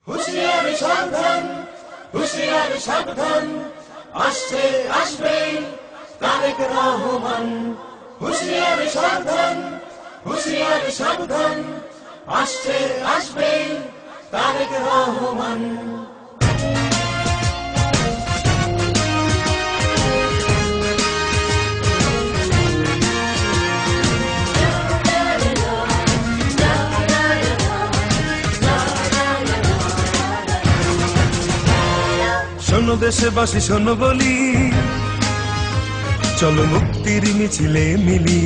হুঁশিয়ারি সাবধান, হুঁশিয়ারি সাবধান, আসছে আসবে তারেক রহমান। হুঁশিয়ারি সাবধান, হুঁশিয়ারি সাবধান, আসছে আসবে তারেক রহমান। শোনো দেশবাসী শোনো বলি, চলো মুক্তির মিছিলে মিলি।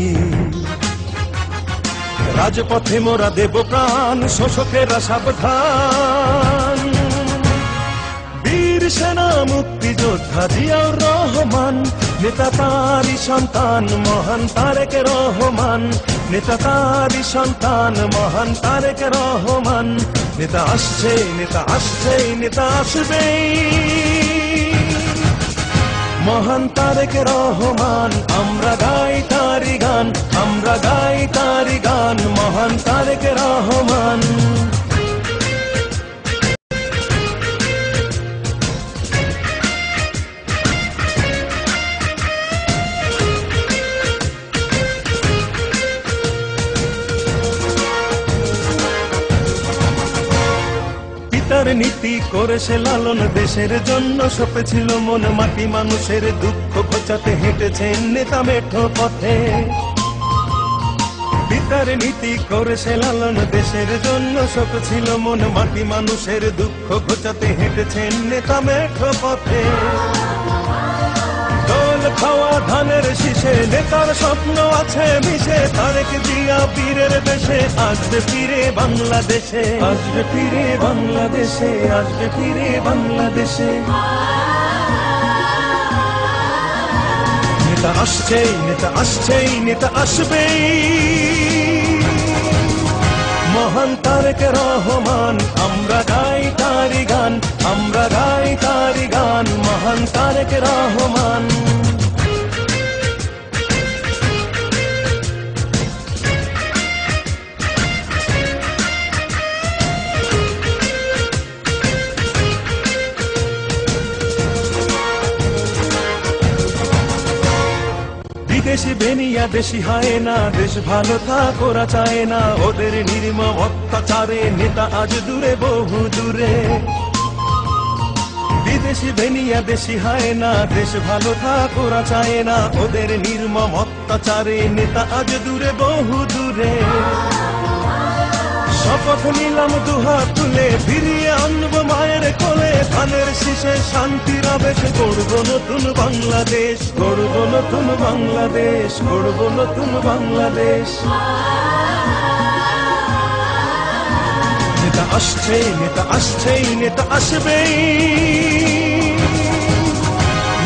রাজপথে মোরা দেব প্রাণ, শোষকেরা সাবধান। বীর সেনা মুক্তিযোদ্ধা জিয়াউর রহমান, নেতা তারই সন্তান মহান তারেক রহমান। নেতা তারই সন্তান মহান তারেক রহমান। নেতা আসছে, নেতা আসছে, নেতা আসবেই, মহান তারেক রহমান। আমরা গাই তারি গান, আমরা গাই তারি গান, মহান তারেক রহমান। পিতার নীতি করেছে লালন, দেশের জন্য সপেছিল মন মাটি, মানুষের দুঃখ ঘোচাতে হেঁটেছেন নেতা মেঠো পথে। পিতার নীতি করেছে লালন, দেশের জন্য সপেছিল মন মাটি, মানুষের দুঃখ ঘোচাতে হেঁটেছেন নেতা মেঠো পথে। দোল খাওয়া ধানের শীষে নেতার স্বপ্ন আছে মিশে, তারেক জিয়া বীরের দেশে আসবে ফিরে বাংলাদেশে, আসবে ফিরে বাংলাদেশে, আসবে ফিরে বাংলাদেশে। নেতা আসছেই, নেতা আসছেই, নেতা আসবেই, মহান তারেক রহমান। আমরা গাই তারি গান, আমরা গাই তারি গান, মহান তারেক রহমান। বিদেশি বেনিয়া দেশি হয় না, দেশ ভালো থাক ওরা চায় না, ওদের নির্মম অত্যাচারে নেতা আজ দূরে বহু দূরে। বিদেশি বেনিয়া দেশি হয় না, দেশ ভালো থাক ওরা চায় না, ওদের নির্মম অত্যাচারে নেতা আজ দূরে বহু দূরে। শপথ নিলাম দুহাত তুলে, ফিরিয়ে আনবো মায়ের কোলে, ধানের শীষে শান্তির আবেশ, গড়ব নতুন বাংলাদেশ, গড়ব নতুন বাংলাদেশ, গড়ব নতুন বাংলাদেশ। নেতা আসছে, নেতা আসছেই, নেতা আসবেই,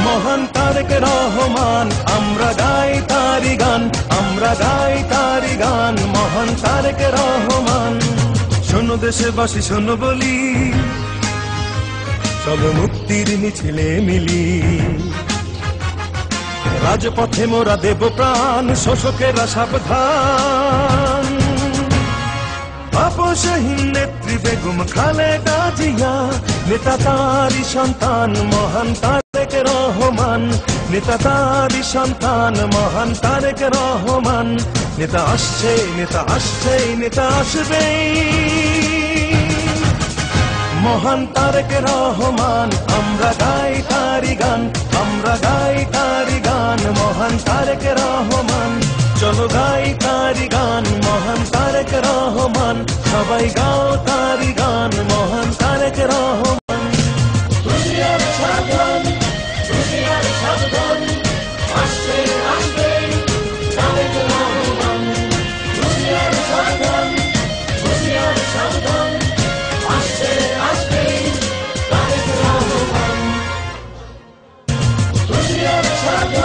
মহান তারেক রহমান। আমরা গাই তারি গান, আমরা গাই তারি গান, মহান তারেক রহমান। শোনো দেশবাসী শোনো বলি, চলো মুক্তির মিছিলে মিলি। রাজপথে মোরা দেব প্রাণ, শোষকেরা সাবধান। আপসহীন নেত্রী বেগম খালেদা জিয়া, নেতা তারই সন্তান মহান তারেক রহমান। নেতা তারই সন্তান মহান তারেক রহমান। নেতা আসছে, নেতা আসছে, নেতা আসবেই, মহান তারেক রহমান। আমরা গাই তারি গান, আমরা গাই তারি গান, মহান তারেক রহমান। চলো গাই তারি গান, মহান তারেক রহমান। সবাই গাও তারি গান, মহান তারেক রহমান। হুঁশিয়ারি সাবধান, হুঁশিয়ারি সাবধান, আসছে আসবে তারেক রহমান। হুঁশিয়ারি সাবধান, হুঁশিয়ারি সাবধান, আসছে আসবে তারেক রহমান। হুঁশিয়ারি সাবধান।